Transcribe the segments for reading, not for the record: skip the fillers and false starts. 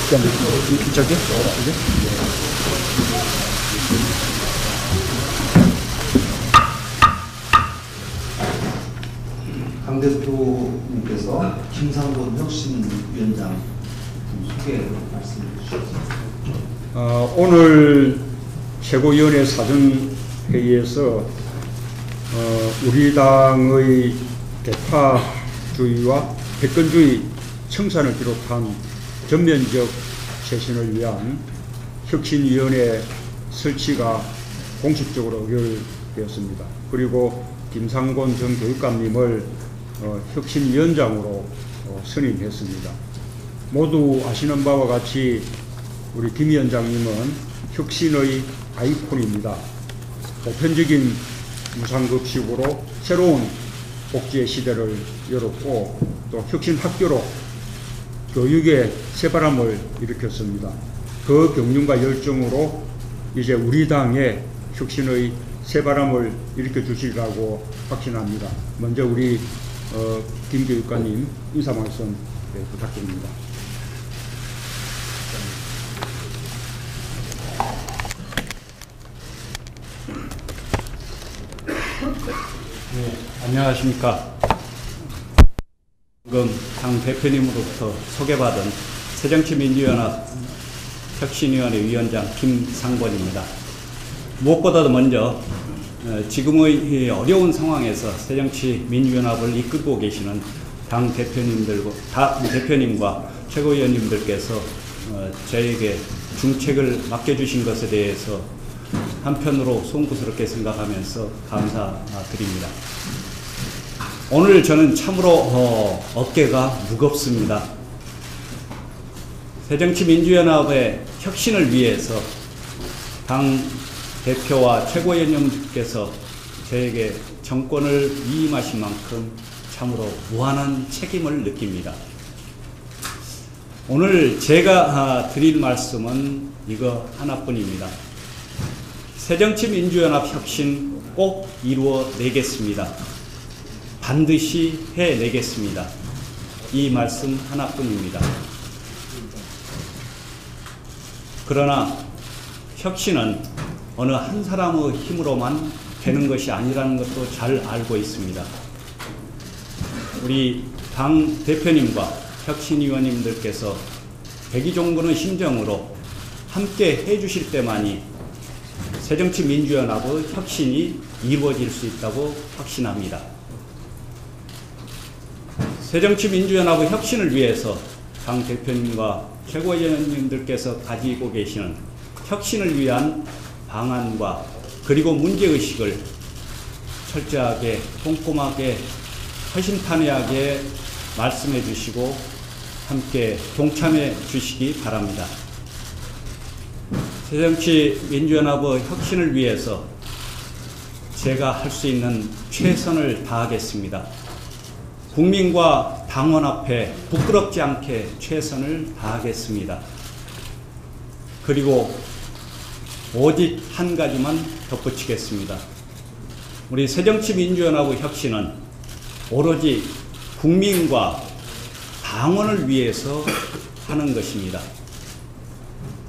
저기? 강 대표님께서 김상곤 혁신위원장 소개 말씀해 주시죠. 오늘 최고위원회 사전회의에서 우리 당의 대파주의와 패권주의 청산을 비롯한 전면적 쇄신을 위한 혁신위원회 설치가 공식적으로 의결되었습니다. 그리고 김상곤 전 교육감님을 혁신위원장으로 선임했습니다. 모두 아시는 바와 같이 우리 김 위원장님은 혁신의 아이콘입니다. 보편적인 무상급식으로 새로운 복지의 시대를 열었고 또 혁신학교로 교육의 새바람을 일으켰습니다. 그 경륜과 열정으로 이제 우리 당의 혁신의 새바람을 일으켜 주시리라고 확신합니다. 먼저 우리 김 교육관님 인사 말씀 부탁드립니다. 네, 안녕하십니까. 방금 당 대표님으로부터 소개받은 새정치민주연합 혁신위원회 위원장 김상곤입니다. 무엇보다도 먼저 지금의 어려운 상황에서 새정치민주연합을 이끌고 계시는 당 대표님과 최고위원님들께서 저에게 중책을 맡겨주신 것에 대해서 한편으로 송구스럽게 생각하면서 감사드립니다. 오늘 저는 참으로 어깨가 무겁습니다. 새정치민주연합의 혁신을 위해서 당 대표와 최고위원님께서 저에게 정권을 위임하신 만큼 참으로 무한한 책임을 느낍니다. 오늘 제가 드릴 말씀은 이거 하나뿐입니다. 새정치민주연합 혁신 꼭 이루어내겠습니다. 반드시 해내겠습니다. 이 말씀 하나뿐입니다. 그러나 혁신은 어느 한 사람의 힘으로만 되는 것이 아니라는 것도 잘 알고 있습니다. 우리 당 대표님과 혁신위원님들께서 백의종군의 심정으로 함께 해주실 때만이 새정치민주연합의 혁신이 이루어질 수 있다고 확신합니다. 새정치민주연합의 혁신을 위해서 당 대표님과 최고위원님들께서 가지고 계시는 혁신을 위한 방안과 그리고 문제의식을 철저하게 꼼꼼하게 허심탄회하게 말씀해 주시고 함께 동참해 주시기 바랍니다. 새정치민주연합의 혁신을 위해서 제가 할 수 있는 최선을 다하겠습니다. 국민과 당원 앞에 부끄럽지 않게 최선을 다하겠습니다. 그리고 오직 한 가지만 덧붙이겠습니다. 우리 새정치민주연합의 혁신은 오로지 국민과 당원을 위해서 하는 것입니다.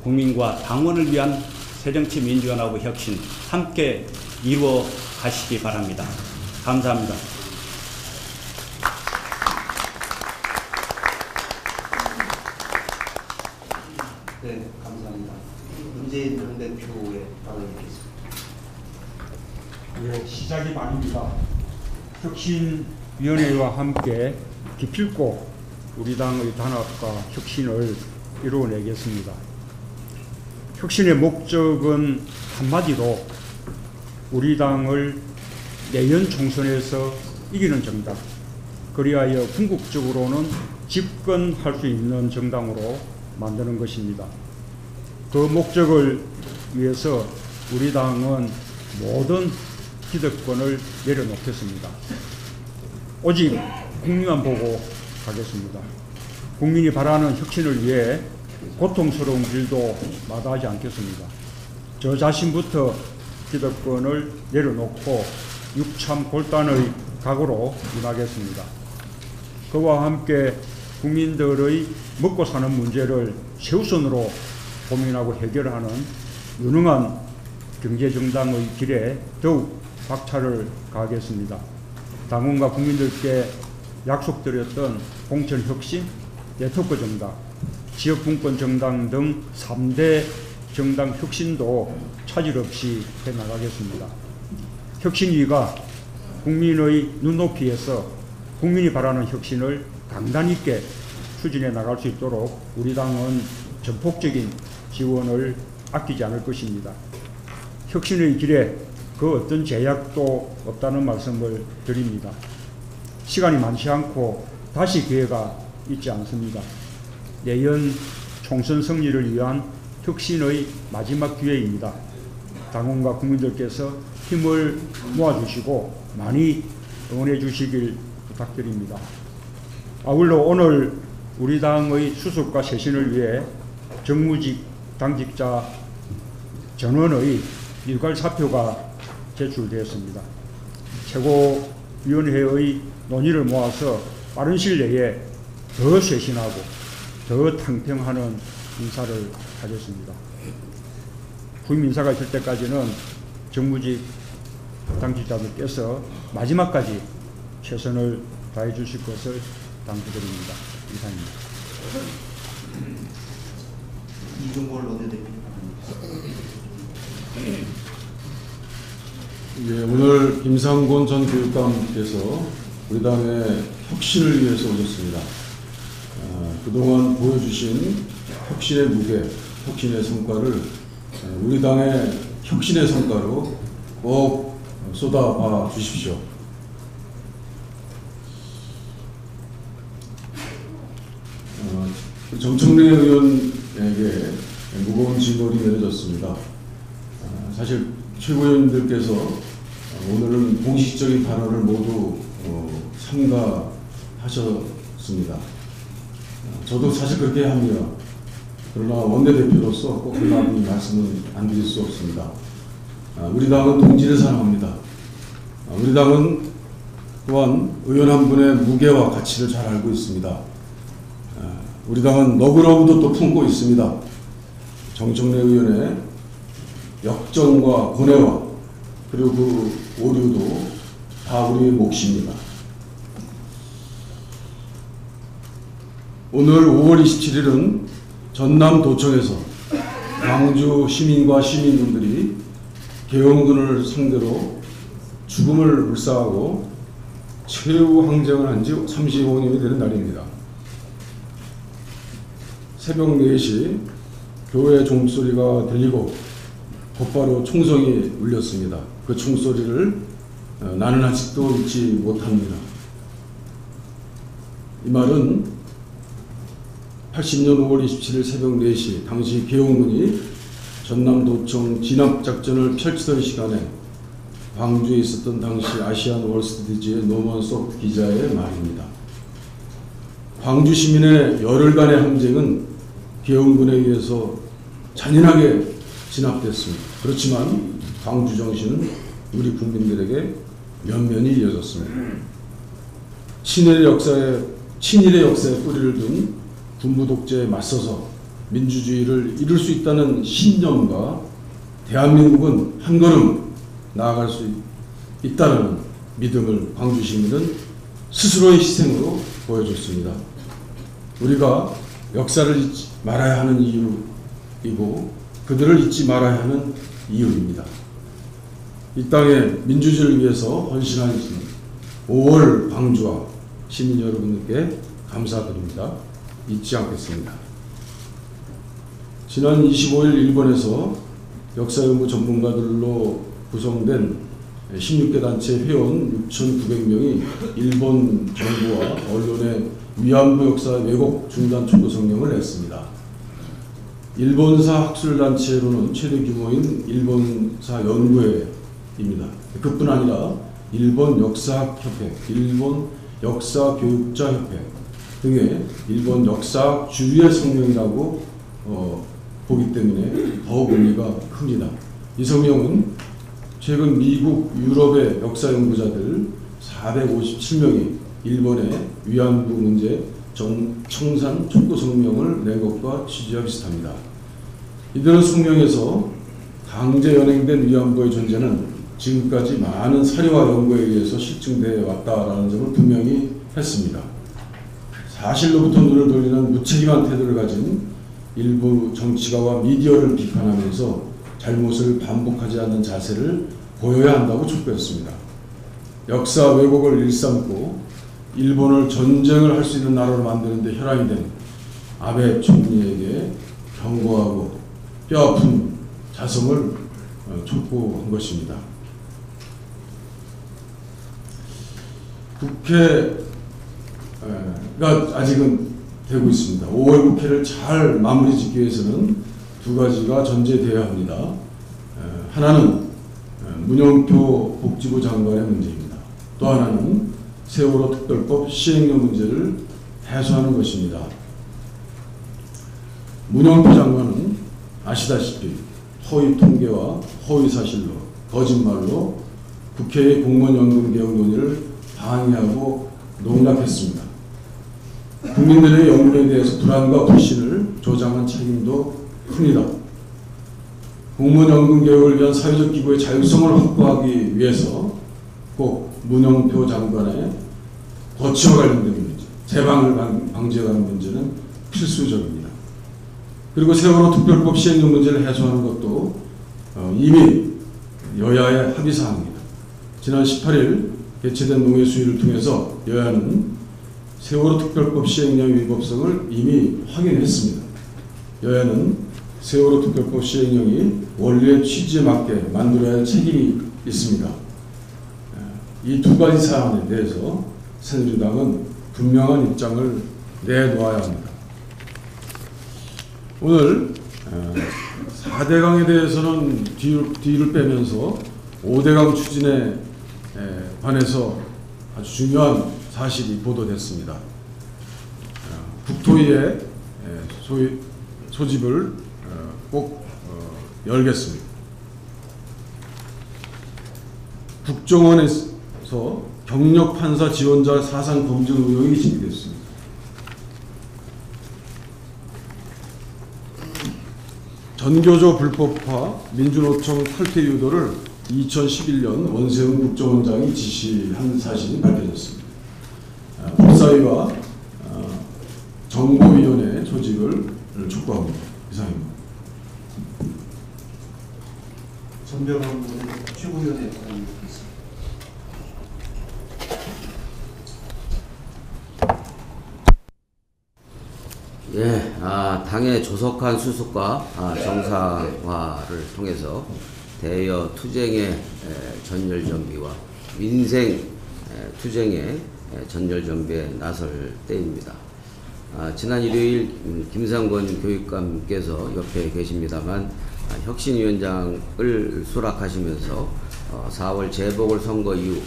국민과 당원을 위한 새정치민주연합의 혁신 함께 이루어 가시기 바랍니다. 감사합니다. 네, 감사합니다. 문재인 당대표의 발언이 있겠습니다. 예, 시작이 반입니다. 혁신위원회와 함께 기필코 우리 당의 단합과 혁신을 이루어내겠습니다. 혁신의 목적은 한마디로 우리 당을 내년 총선에서 이기는 정당, 그리하여 궁극적으로는 집권할 수 있는 정당으로 만드는 것입니다. 그 목적을 위해서 우리 당은 모든 기득권을 내려놓겠습니다. 오직 국민만 보고 가겠습니다. 국민이 바라는 혁신을 위해 고통스러운 길도 마다하지 않겠습니다. 저 자신부터 기득권을 내려놓고 육참 골단의 각오로 임하겠습니다. 그와 함께 국민들의 먹고 사는 문제를 최우선으로 고민하고 해결하는 유능한 경제정당의 길에 더욱 박차를 가하겠습니다. 당원과 국민들께 약속드렸던 공천혁신, 네트워크 정당, 지역분권 정당 등 3대 정당 혁신도 차질 없이 해나가겠습니다. 혁신위가 국민의 눈높이에서 국민이 바라는 혁신을 강단 있게 추진해 나갈 수 있도록 우리 당은 전폭적인 지원을 아끼지 않을 것입니다. 혁신의 길에 그 어떤 제약도 없다는 말씀을 드립니다. 시간이 많지 않고 다시 기회가 있지 않습니다. 내년 총선 승리를 위한 혁신의 마지막 기회입니다. 당원과 국민들께서 힘을 모아주시고 많이 응원해 주시길 부탁드립니다. 아울러 오늘 우리 당의 수습과 쇄신을 위해 정무직 당직자 전원의 일괄 사표가 제출되었습니다. 최고위원회의 논의를 모아서 빠른 시일 내에 더 쇄신하고 더 탕평하는 인사를 하겠습니다. 후임 인사가 있을 때까지는 정무직 당직자들께서 마지막까지 최선을 다해 주실 것을 당부드립니다. 이상입니다. 이종걸 원내대표. 예, 오늘 김상곤 전 교육감께서 우리 당의 혁신을 위해서 오셨습니다. 그동안 보여주신 혁신의 무게, 혁신의 성과를 우리 당의 혁신의 성과로 꼭 쏟아봐 주십시오. 정청래 의원에게 무거운 징벌이 내려졌습니다. 사실 최고위원들께서 오늘은 공식적인 발언을 모두 삼가하셨습니다. 저도 사실 그렇게 합니다. 그러나 원내대표로서 꼭 그런 말씀은 안 드릴 수 없습니다. 우리 당은 동지를 사랑합니다. 우리 당은 또한 의원 한 분의 무게와 가치를 잘 알고 있습니다. 우리 당은 너그러움도 또 품고 있습니다. 정청래 의원의 역정과 고뇌와 그리고 그 오류도 다 우리의 몫입니다. 오늘 5월 27일은 전남도청에서 광주 시민과 시민분들이 계엄군을 상대로 죽음을 물사하고 최후 항쟁을 한 지 35년이 되는 날입니다. 새벽 4시 교회 종소리가 들리고 곧바로 총성이 울렸습니다. 그 총소리를 나는 아직도 잊지 못합니다. 이 말은 80년 5월 27일 새벽 4시 당시 계엄군이 전남도청 진압작전을 펼치던 시간에 광주에 있었던 당시 아시안 월스트리트의 노먼 소프트 기자의 말입니다. 광주 시민의 열흘간의 항쟁은 계엄군에 의해서 잔인하게 진압됐습니다. 그렇지만 광주 정신은 우리 국민들에게 면면이 이어졌습니다. 친일의 역사에 뿌리를 둔 군부 독재에 맞서서 민주주의를 이룰 수 있다는 신념과 대한민국은 한 걸음 나아갈 수 있다는 믿음을 광주 시민은 스스로의 희생으로 보여줬습니다. 우리가 역사를 잊지 말아야 하는 이유이고 그들을 잊지 말아야 하는 이유입니다. 이 땅의 민주주의를 위해서 헌신하신 5월 광주와 시민 여러분들께 감사드립니다. 잊지 않겠습니다. 지난 25일 일본에서 역사연구 전문가들로 구성된 16개 단체 회원 6,900명이 일본 정부와 언론의 위안부 역사 왜곡 중단 촉구 성명을 냈습니다. 일본사 학술단체로는 최대 규모인 일본사 연구회입니다. 그뿐 아니라 일본 역사학협회, 일본 역사교육자협회 등의 일본 역사학 주류의 성명이라고 보기 때문에 더욱 의미가 큽니다. 이 성명은 최근 미국, 유럽의 역사 연구자들 457명이 일본의 위안부 문제 청산 촉구 성명을 낸 것과 취지와 비슷합니다. 이들은 성명에서 강제 연행된 위안부의 존재는 지금까지 많은 사료와 연구에 의해서 실증되어 왔다라는 점을 분명히 했습니다. 사실로부터 눈을 돌리는 무책임한 태도를 가진 일부 정치가와 미디어를 비판하면서 잘못을 반복하지 않는 자세를 보여야 한다고 촉구했습니다. 역사 왜곡을 일삼고 일본을 전쟁을 할 수 있는 나라로 만드는 데 혈안이 된 아베 총리에게 경고하고 뼈아픈 자성을 촉구한 것입니다. 국회가 아직은 되고 있습니다. 5월 국회를 잘 마무리 짓기 위해서는 두 가지가 전제되어야 합니다. 하나는 문영표 복지부 장관의 문제입니다. 또 하나는 세월호 특별법 시행령 문제를 해소하는 것입니다. 문영표 장관은 아시다시피 허위 통계와 허위 사실로 거짓말로 국회의 공무원 연금 개혁 논의를 방해하고 농락했습니다. 국민들의 연금에 대해서 불안과 불신을 조장한 책임도 큽니다. 공무원 연금 개혁을 위한 사회적 기구의 자율성을 확보하기 위해서 꼭 문영표 장관의 거치와 관련된 문제, 재방을 방지하는 문제는 필수적입니다. 그리고 세월호 특별법 시행령 문제를 해소하는 것도 이미 여야의 합의사항입니다. 지난 18일 개최된 농회 수위를 통해서 여야는 세월호 특별법 시행령 위법성을 이미 확인했습니다. 여야는 세월호 특별법 시행령이 원리의 취지에 맞게 만들어야 할 책임이 있습니다. 이 두 가지 사안에 대해서 새누리당은 분명한 입장을 내놓아야 합니다. 오늘 4대강에 대해서는 뒤를 빼면서 5대강 추진에 관해서 아주 중요한 사실이 보도됐습니다. 국토위의 소집을 꼭 열겠습니다. 국정원에서 경력판사 지원자 사상 검증 의혹이 제기됐습니다. 전교조 불법화 민주노총 탈퇴 유도를 2011년 원세훈 국정원장이 지시한 사실이 밝혀졌습니다. 법사위와 정보위원회 조직을 촉구합니다. 이상입니다. 전병헌 최고위원회 발언이 있습니다. 예, 당의 조속한 수습과 정상화를 통해서 대여 투쟁의 전열정비와 민생 투쟁의 전열정비에 나설 때입니다. 지난 일요일 김상권 교육감께서 옆에 계십니다만 혁신위원장을 수락하시면서 4월 재보궐선거 이후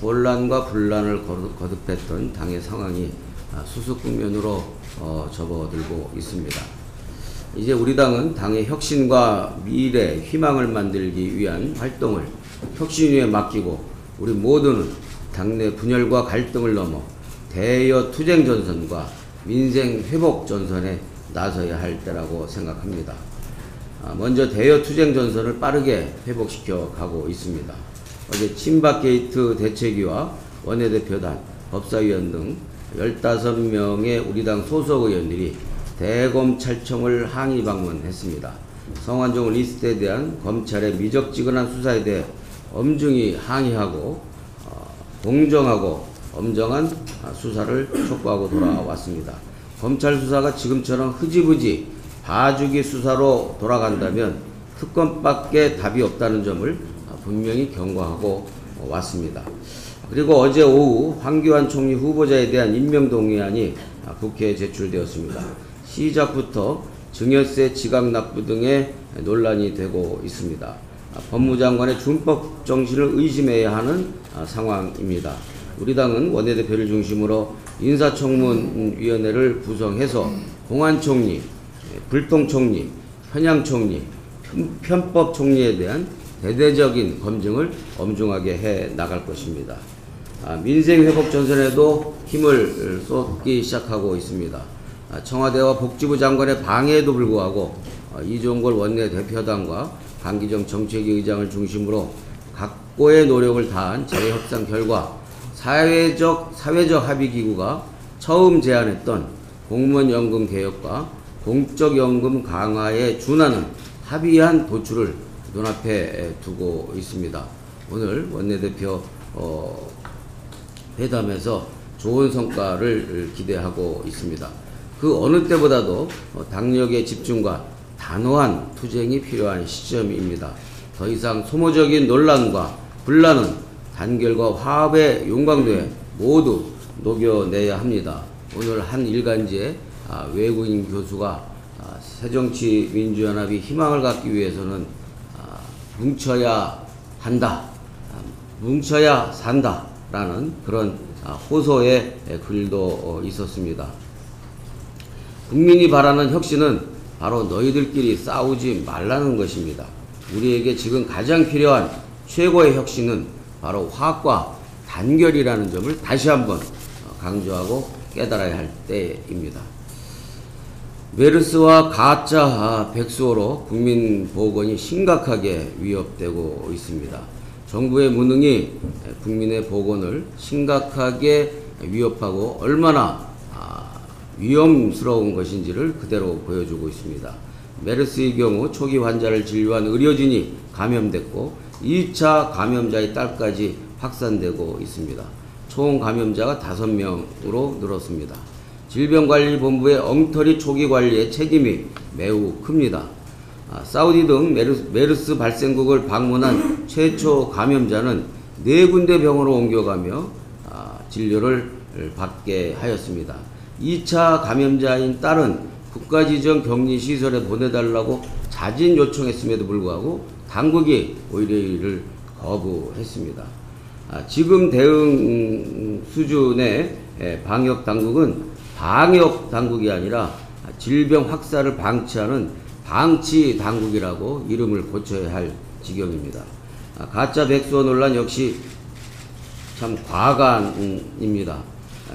혼란과 분란을 거듭했던 당의 상황이 수습 국면으로 접어들고 있습니다. 이제 우리 당은 당의 혁신과 미래, 희망을 만들기 위한 활동을 혁신위에 맡기고 우리 모두는 당내 분열과 갈등을 넘어 대여 투쟁 전선과 민생 회복 전선에 나서야 할 때라고 생각합니다. 먼저 대여 투쟁 전선을 빠르게 회복시켜 가고 있습니다. 어제 친박 게이트 대책위와 원내대표단, 법사위원 등 15명의 우리 당 소속 의원들이 대검찰청을 항의 방문했습니다. 성완종 리스트에 대한 검찰의 미적지근한 수사에 대해 엄중히 항의하고 공정하고 엄정한 수사를 촉구하고 돌아왔습니다. 검찰 수사가 지금처럼 흐지부지 봐주기 수사로 돌아간다면 특검밖에 답이 없다는 점을 분명히 경고하고 왔습니다. 그리고 어제 오후 황교안 총리 후보자에 대한 임명동의안이 국회에 제출되었습니다. 시작부터 증여세 지각 납부 등의 논란이 되고 있습니다. 법무장관의 준법 정신을 의심해야 하는 상황입니다. 우리 당은 원내대표를 중심으로 인사청문위원회를 구성해서 공안총리, 불통총리, 현양총리, 편법총리에 대한 대대적인 검증을 엄중하게 해 나갈 것입니다. 민생회복 전선에도 힘을 쏟기 시작하고 있습니다. 청와대와 복지부 장관의 방해에도 불구하고 이종걸 원내대표단과 강기정 정책위 의장을 중심으로 각고의 노력을 다한 재협상 결과 사회적 합의기구가 처음 제안했던 공무원연금 개혁과 공적연금 강화에 준하는 합의안 도출을 눈앞에 두고 있습니다. 오늘 원내대표 회담에서 좋은 성과를 기대하고 있습니다. 그 어느 때보다도 당력의 집중과 단호한 투쟁이 필요한 시점입니다. 더 이상 소모적인 논란과 분란은 단결과 화합의 용광로에 모두 녹여내야 합니다. 오늘 한 일간지에 외국인 교수가 새정치민주연합이 희망을 갖기 위해서는 뭉쳐야 한다, 뭉쳐야 산다 라는 그런 호소의 글도 있었습니다. 국민이 바라는 혁신은 바로 너희들끼리 싸우지 말라는 것입니다. 우리에게 지금 가장 필요한 최고의 혁신은 바로 화합과 단결이라는 점을 다시 한번 강조하고 깨달아야 할 때입니다. 메르스와 가짜 백수호로 국민 보건이 심각하게 위협되고 있습니다. 정부의 무능이 국민의 보건을 심각하게 위협하고 얼마나 위험스러운 것인지를 그대로 보여주고 있습니다. 메르스의 경우 초기 환자를 진료한 의료진이 감염됐고 2차 감염자의 딸까지 확산되고 있습니다. 총 감염자가 5명으로 늘었습니다. 질병관리본부의 엉터리 초기 관리의 책임이 매우 큽니다. 사우디 등 메르스 발생국을 방문한 최초 감염자는 4군데 병원으로 옮겨가며 진료를 받게 하였습니다. 2차 감염자인 딸은 국가지정 격리시설에 보내달라고 자진 요청했음에도 불구하고 당국이 오히려 이를 거부했습니다. 지금 대응 수준의 방역 당국이 아니라 질병 확산을 방치하는 방치 당국이라고 이름을 고쳐야 할 지경입니다. 가짜 백수호 논란 역시 참 과간입니다.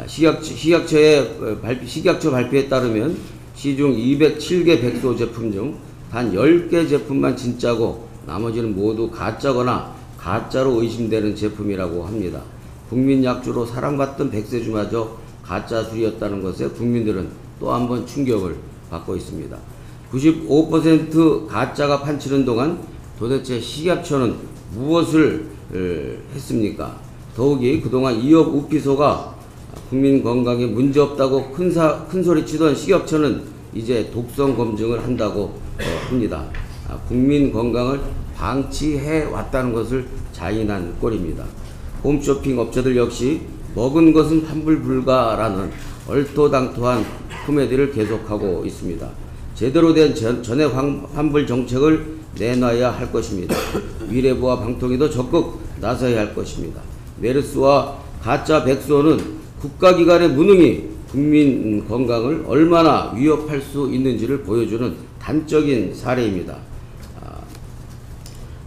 식약처 발표에 따르면 시중 207개 백수호 제품 중 단 10개 제품만 진짜고 나머지는 모두 가짜거나 가짜로 의심되는 제품이라고 합니다. 국민 약주로 사랑받던 백세주마저 가짜술이었다는 것에 국민들은 또 한 번 충격을 받고 있습니다. 95% 가짜가 판치는 동안 도대체 식약처는 무엇을 했습니까? 더욱이 그동안 2억 우피소가 국민 건강에 문제없다고 큰 소리 치던 식약처는 이제 독성 검증을 한다고 합니다. 국민 건강을 방치해 왔다는 것을 자인한 꼴입니다. 홈쇼핑 업체들 역시 먹은 것은 환불 불가라는 얼토당토한 코미디를 계속하고 있습니다. 제대로 된 전액 환불 정책을 내놔야 할 것입니다. 위례부와 방통위도 적극 나서야 할 것입니다. 메르스와 가짜 백수호는 국가기관의 무능이 국민 건강을 얼마나 위협할 수 있는지를 보여주는 단적인 사례입니다.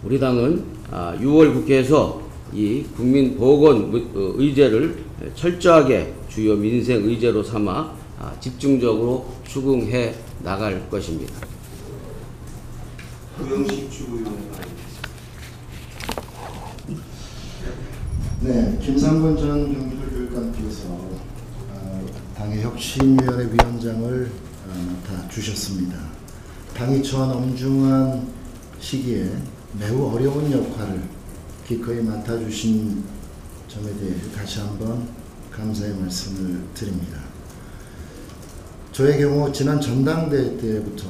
우리 당은 6월 국회에서 이 국민 보건 의제를 철저하게 주요 민생 의제로 삼아 집중적으로 추궁해 나갈 것입니다. 구영식 주의원의 네, 김상곤 전 경기도교육감께서 당의 혁신위원회 위원장을 맡아주셨습니다. 당이 처한 엄중한 시기에 매우 어려운 역할을 기꺼이 맡아주신 점에 대해 다시 한번 감사의 말씀을 드립니다. 저의 경우 지난 전당대회 때부터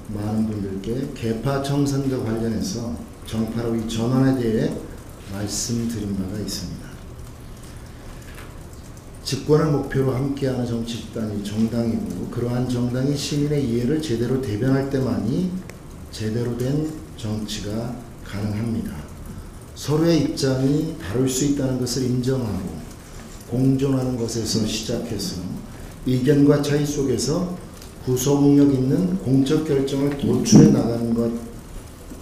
많은 분들께 계파 청산과 관련해서 정파로 이 전환에 대해 말씀드린 바가 있습니다. 집권을 목표로 함께하는 정치 집단이 정당이고 그러한 정당이 시민의 이해를 제대로 대변할 때만이 제대로 된 정치가 가능합니다. 서로의 입장이 다를 수 있다는 것을 인정하고 공존하는 것에서 시작해서 의견과 차이 속에서 구속력 있는 공적 결정을 도출해 나가는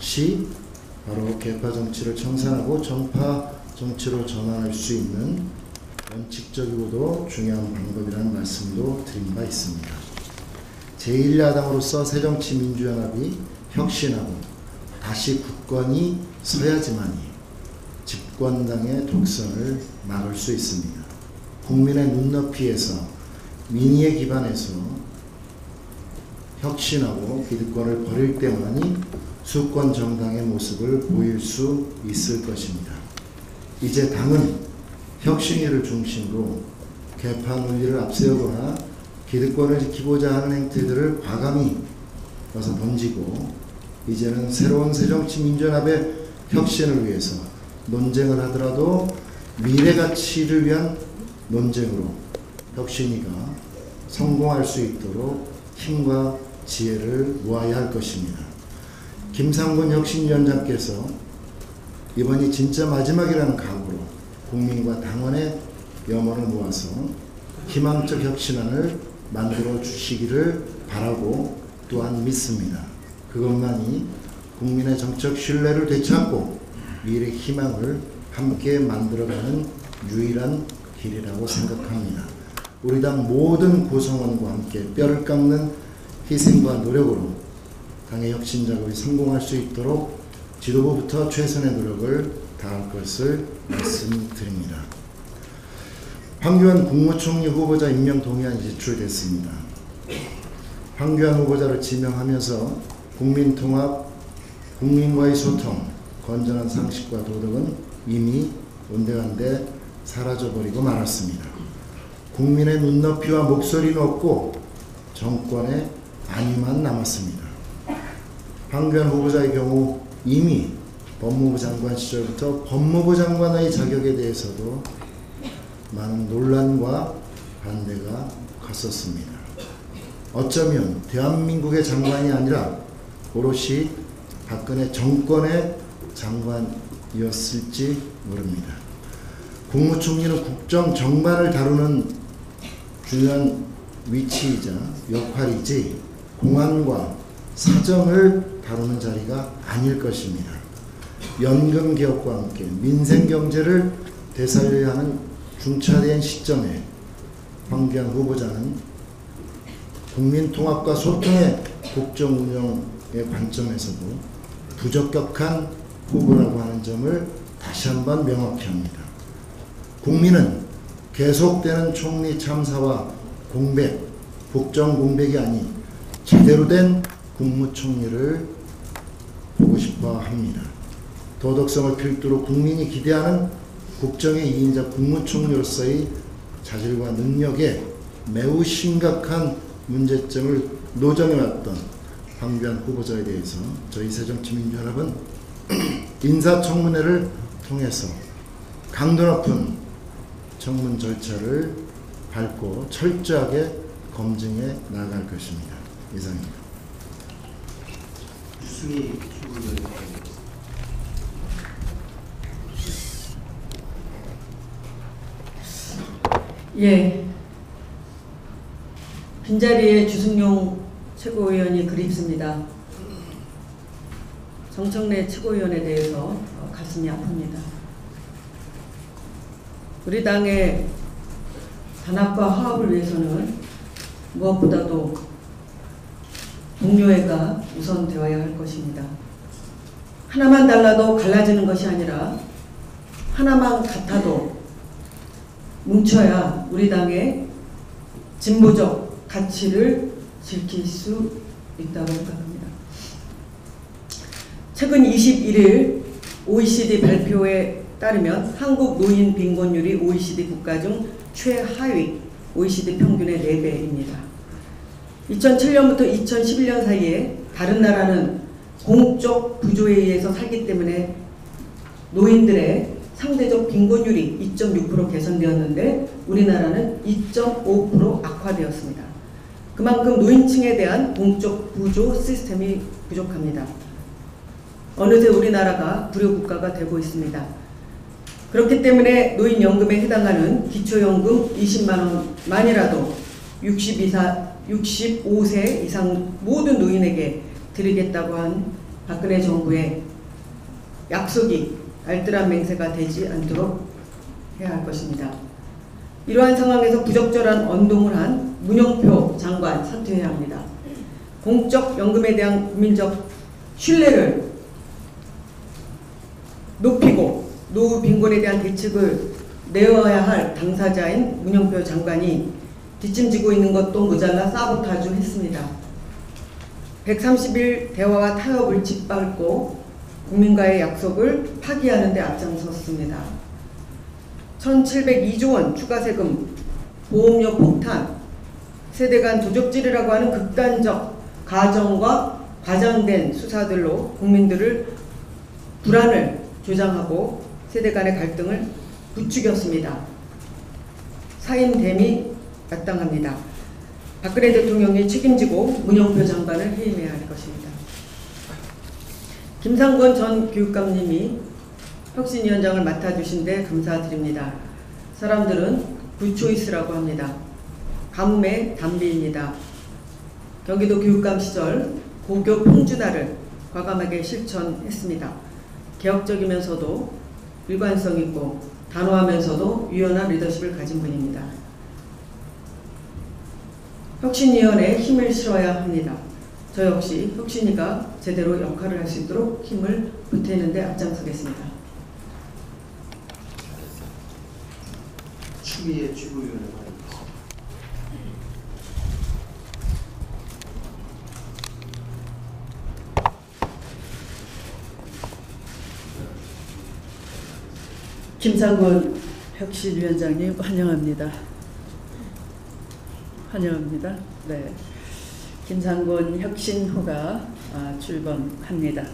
것이 바로 계파 정치를 청산하고 정파 정치로 전환할 수 있는 적극적이고도 중요한 방법이라는 말씀도 드린 바 있습니다. 제1야당으로서 새정치민주연합이 혁신하고 다시 굳건히 서야지만이 집권당의 독선을 막을 수 있습니다. 국민의 눈높이에서 민의에 기반해서 혁신하고 기득권을 버릴 때만이 수권 정당의 모습을 보일 수 있을 것입니다. 이제 당은 혁신위를 중심으로 개파 논리를 앞세우거나 기득권을 지키고자 하는 행태들을 과감히 벗어던지고 이제는 새로운 새정치민주연합의 혁신을 위해서 논쟁을 하더라도 미래 가치를 위한 논쟁으로 혁신위가 성공할 수 있도록 힘과 지혜를 모아야 할 것입니다. 김상곤 혁신위원장께서 이번이 진짜 마지막이라는 각오로 국민과 당원의 염원을 모아서 희망적 혁신안을 만들어 주시기를 바라고 또한 믿습니다. 그것만이 국민의 정책 신뢰를 되찾고 미래 희망을 함께 만들어가는 유일한 길이라고 생각합니다. 우리 당 모든 구성원과 함께 뼈를 깎는 희생과 노력으로 당의 혁신 작업이 성공할 수 있도록 지도부부터 최선의 노력을 다할 것을 말씀드립니다. 황교안 국무총리 후보자 임명 동의안이 제출됐습니다. 황교안 후보자를 지명하면서 국민통합, 국민과의 소통, 건전한 상식과 도덕은 이미 온데간데 사라져버리고 말았습니다. 국민의 눈높이와 목소리는 없고 정권의 안위만 남았습니다. 황교안 후보자의 경우 이미 법무부 장관 시절부터 법무부 장관의 자격에 대해서도 많은 논란과 반대가 갔었습니다. 어쩌면 대한민국의 장관이 아니라 오롯이 박근혜 정권의 장관이었을지 모릅니다. 국무총리는 국정 정반을 다루는 중요한 위치이자 역할이지 공안과 사정을 다루는 자리가 아닐 것입니다. 연금 개혁과 함께 민생 경제를 되살려야 하는 중차대한 시점에 황교안 후보자는 국민 통합과 소통의 국정 운영의 관점에서도 부적격한 후보라고 하는 점을 다시 한번 명확히 합니다. 국민은 계속되는 총리 참사와 공백, 국정 공백이 아닌 제대로 된 국무총리를 보고 싶어 합니다. 도덕성을 필두로 국민이 기대하는 국정의 2인자 국무총리로서의 자질과 능력에 매우 심각한 문제점을 노정해왔던 황교안 후보자에 대해서 저희 새정치민주연합은 인사청문회를 통해서 강도 높은 청문 절차를 밟고 철저하게 검증해 나갈 것입니다. 이상입니다. 유승희 최고위원님. 예. 빈자리에 주승용 최고위원이 그립습니다. 정청래 최고위원에 대해서 가슴이 아픕니다. 우리 당의 단합과 화합을 위해서는 무엇보다도 동료애가 우선 되어야 할 것입니다. 하나만 달라도 갈라지는 것이 아니라 하나만 같아도 뭉쳐야 우리 당의 진보적 가치를 지킬 수 있다고 생각합니다. 최근 21일 OECD 발표에 따르면 한국 노인 빈곤율이 OECD 국가 중 최하위, OECD 평균의 4배입니다. 2007년부터 2011년 사이에 다른 나라는 공적 부조에 의해서 살기 때문에 노인들의 상대적 빈곤율이 2.6% 개선되었는데 우리나라는 2.5% 악화되었습니다. 그만큼 노인층에 대한 공적 부조 시스템이 부족합니다. 어느새 우리나라가 불효국가가 되고 있습니다. 그렇기 때문에 노인연금에 해당하는 기초연금 20만원만이라도 65세 이상 모든 노인에게 드리겠다고 한 박근혜 정부의 약속이 알뜰한 맹세가 되지 않도록 해야 할 것입니다. 이러한 상황에서 부적절한 언동을 한 문영표 장관 사퇴해야 합니다. 공적 연금에 대한 국민적 신뢰를 높이고 노후 빈곤에 대한 대책을 내어야 할 당사자인 문영표 장관이 뒷짐지고 있는 것도 모자라 사보타주 했습니다. 130일 대화와 타협을 짓밟고 국민과의 약속을 파기하는 데 앞장섰습니다. 1702조 원 추가 세금, 보험료 폭탄, 세대 간 도적질이라고 하는 극단적 가정과 과장된 수사들로 국민들을 불안을 조장하고 세대 간의 갈등을 부추겼습니다. 사임됨이 마땅합니다. 박근혜 대통령이 책임지고 문영표 장관을 해임해야 할 것입니다. 김상곤 전 교육감님이 혁신위원장을 맡아주신 데 감사드립니다. 사람들은 굿초이스라고 합니다. 가뭄의 단비입니다. 경기도 교육감 시절 고교 평준화를 과감하게 실천했습니다. 개혁적이면서도 일관성 있고 단호하면서도 유연한 리더십을 가진 분입니다. 혁신위원회에 힘을 실어야 합니다. 저 역시 혁신위가 제대로 역할을 할 수 있도록 힘을 보태는 데 앞장서겠습니다. 추미애 최고위원회가 김상곤 혁신위원장님 환영합니다. 환영합니다. 네, 김상곤 혁신호가 출범합니다.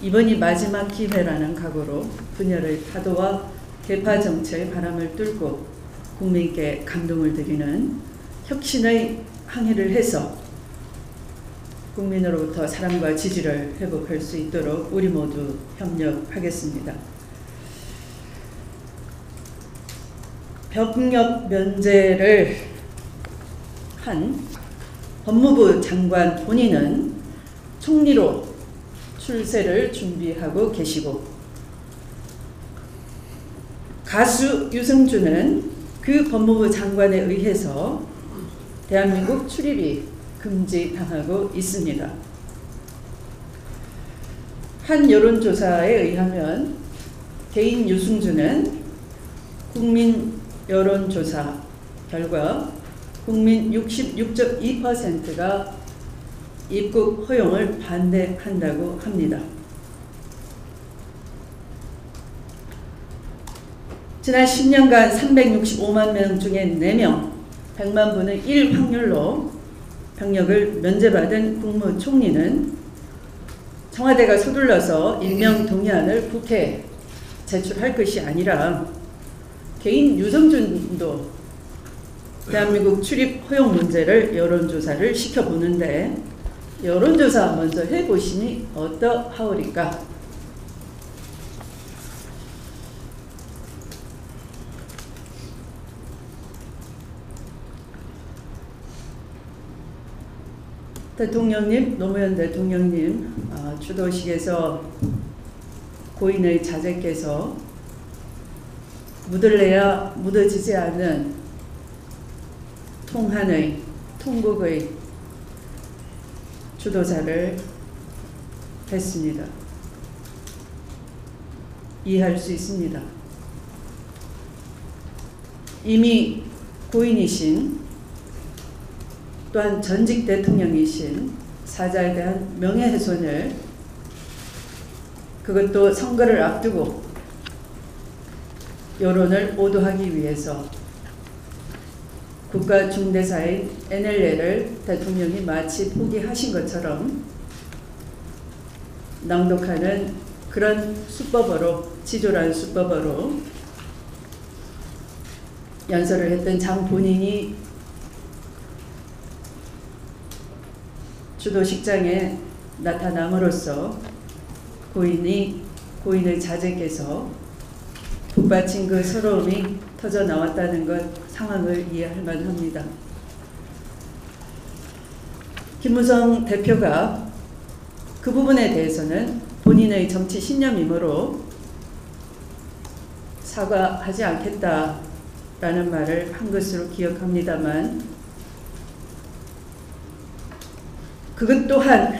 이번이 마지막 기회라는 각오로 분열의 파도와 개파 정체의 바람을 뚫고 국민께 감동을 드리는 혁신의 항해를 해서 국민으로부터 사랑과 지지를 회복할 수 있도록 우리 모두 협력하겠습니다. 병역 면제를 한 법무부 장관 본인은 총리로 출세를 준비하고 계시고, 가수 유승준은 그 법무부 장관에 의해서 대한민국 출입이 금지당하고 있습니다. 한 여론조사에 의하면 개인 유승준은 국민 여론조사 결과 국민 66.2%가 입국 허용을 반대한다고 합니다. 지난 10년간 365만 명 중에 4명, 100만 분의 1 확률로 병역을 면제받은 국무총리는 청와대가 서둘러서 임명 동의안을 국회에 제출할 것이 아니라 개인 유승준도 대한민국 출입 허용 문제를 여론조사를 시켜보는데 여론조사 먼저 해보시니 어떠하오리까? 대통령님, 노무현 대통령님 주도식에서 고인의 자제께서 묻을래야 묻어지지 않는 통한의, 통국의 주도자를 했습니다. 이해할 수 있습니다. 이미 고인이신 또한 전직 대통령이신 사자에 대한 명예훼손을, 그것도 선거를 앞두고 여론을 오도하기 위해서 국가중대사인 NLL을 대통령이 마치 포기하신 것처럼 낭독하는 그런 수법으로, 치졸한 수법으로 연설을 했던 장 본인이 주도식장에 나타남으로써 고인의 자제께서 북받친 그 서러움이 터져 나왔다는 것, 상황을 이해할 만합니다. 김무성 대표가 그 부분에 대해서는 본인의 정치 신념이므로 사과하지 않겠다 라는 말을 한 것으로 기억합니다만 그것 또한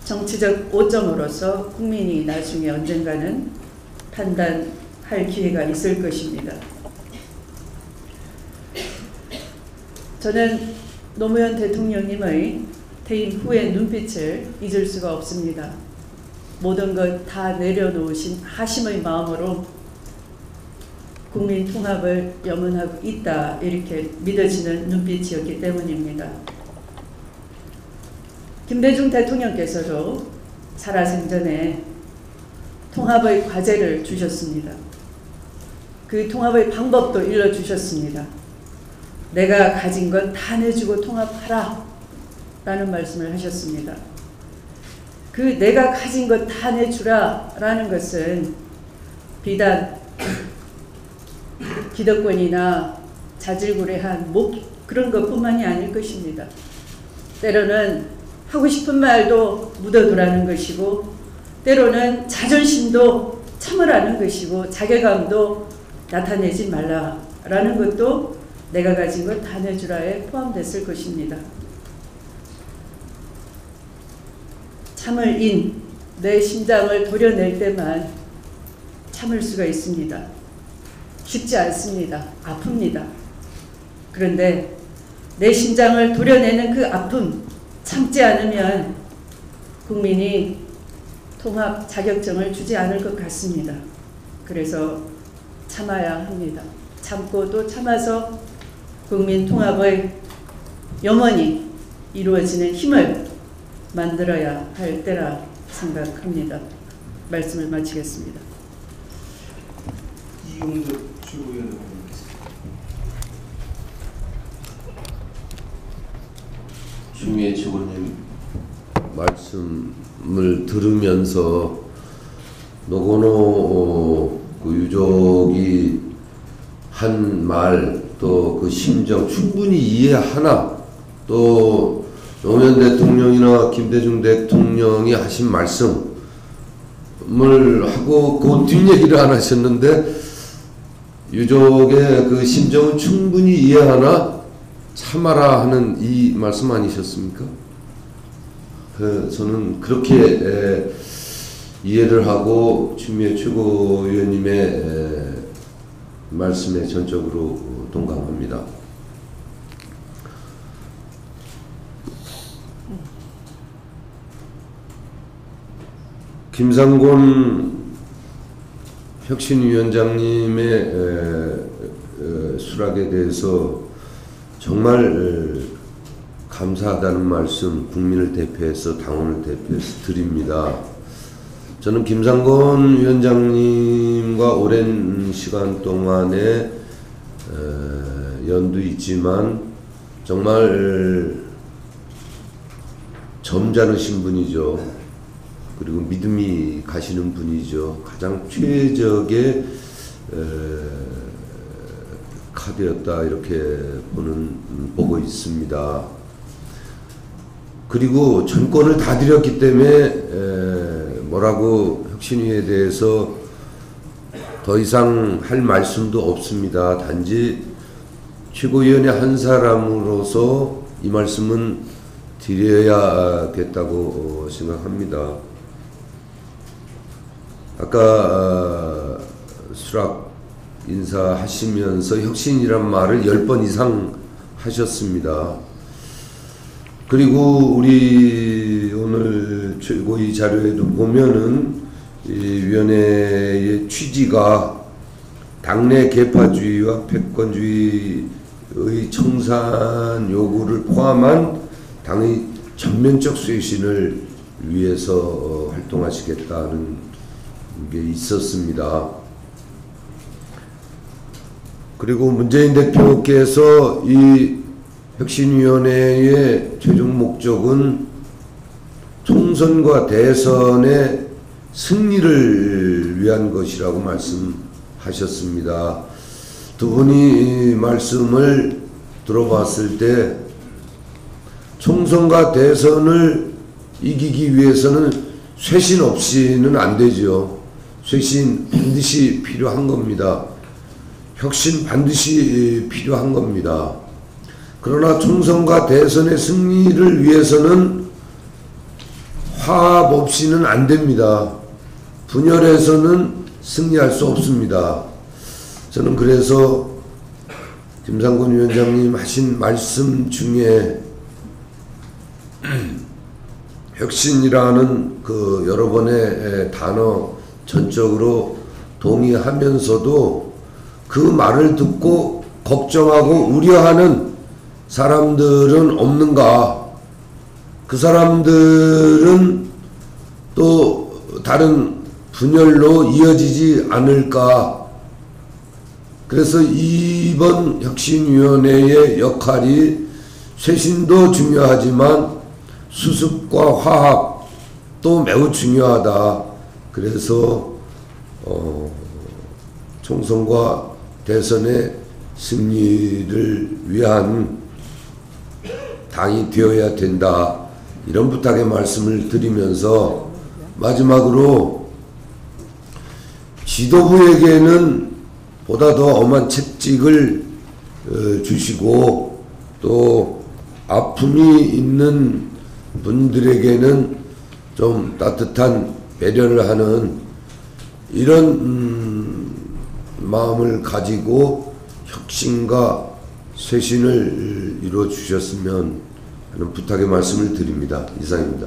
정치적 오점으로서 국민이 나중에 언젠가는 판단할 기회가 있을 것입니다. 저는 노무현 대통령님의 퇴임 후의 눈빛을 잊을 수가 없습니다. 모든 것 다 내려놓으신 하심의 마음으로 국민 통합을 염원하고 있다, 이렇게 믿어지는 눈빛이었기 때문입니다. 김대중 대통령께서도 살아생전에 통합의 과제를 주셨습니다. 그 통합의 방법도 일러주셨습니다. 내가 가진 것 다 내주고 통합하라 라는 말씀을 하셨습니다. 그 내가 가진 것 다 내주라 라는 것은 비단 기득권이나 자질구레한 그런 것뿐만이 아닐 것입니다. 때로는 하고 싶은 말도 묻어두라는 것이고, 때로는 자존심도 참으라는 것이고, 자괴감도 나타내지 말라라는 것도 내가 가진 것 다 내주라에 포함됐을 것입니다. 참을 내 심장을 도려낼 때만 참을 수가 있습니다. 쉽지 않습니다. 아픕니다. 그런데 내 심장을 도려내는 그 아픔 참지 않으면 국민이 통합 자격증을 주지 않을 것 같습니다. 그래서 참아야 합니다. 참고 또 참아서 국민 통합의 염원이 이루어지는 힘을 만들어야 할 때라 생각합니다. 말씀을 마치겠습니다. 이용적 최고위원 의원님. 추미애 최고님 말씀을 들으면서 노건호 그 유족이 한 말, 또 그 심정 충분히 이해하나, 또 노무현 대통령이나 김대중 대통령이 하신 말씀을 하고 그 뒷얘기를 안 하셨는데, 유족의 그 심정은 충분히 이해하나 참아라 하는 이 말씀 아니셨습니까? 저는 그렇게 이해를 하고 추미애 최고위원님의 말씀에 전적으로 동감합니다. 김상곤 혁신위원장님의 수락에 대해서 정말 감사하다는 말씀 국민을 대표해서, 당원을 대표해서 드립니다. 저는 김상곤 위원장님과 오랜 시간 동안에 연도 있지만 정말 점잖으신 분이죠. 그리고 믿음이 가시는 분이죠. 가장 최적의 카드였다, 이렇게 보고 있습니다. 그리고 전권을 다 드렸기 때문에 뭐라고 혁신위에 대해서 더 이상 할 말씀도 없습니다. 단지 최고위원의 한 사람으로서 이 말씀은 드려야겠다고 생각합니다. 아까 수락 인사하시면서 혁신이란 말을 10번 이상 하셨습니다. 그리고 우리 오늘 최고위 자료에도 보면은 이 위원회의 취지가 당내 계파주의와 패권주의의 청산 요구를 포함한 당의 전면적 쇄신을 위해서 활동하시겠다는 게 있었습니다. 그리고 문재인 대표께서 이 혁신위원회의 최종 목적은 총선과 대선의 승리를 위한 것이라고 말씀하셨습니다. 두 분이 이 말씀을 들어봤을 때 총선과 대선을 이기기 위해서는 쇄신 없이는 안 되죠. 쇄신 반드시 필요한 겁니다. 혁신 반드시 필요한 겁니다. 그러나 총선과 대선의 승리를 위해서는 화합 없이는 안 됩니다. 분열해서는 승리할 수 없습니다. 저는 그래서 김상곤 위원장님 하신 말씀 중에 혁신이라는 그 여러 번의 단어 전적으로 동의하면서도 그 말을 듣고 걱정하고 우려하는 사람들은 없는가? 그 사람들은 또 다른 분열로 이어지지 않을까? 그래서 이번 혁신위원회의 역할이 쇄신도 중요하지만 수습과 화합도 매우 중요하다. 그래서 총선과 대선의 승리를 위한 당이 되어야 된다. 이런 부탁의 말씀을 드리면서 마지막으로 지도부에게는 보다 더 엄한 책직을 주시고 또 아픔이 있는 분들에게는 좀 따뜻한 배려를 하는 이런 마음을 가지고 혁신과 쇄신을 이루어 주셨으면 하는 부탁의 말씀을 드립니다. 이상입니다.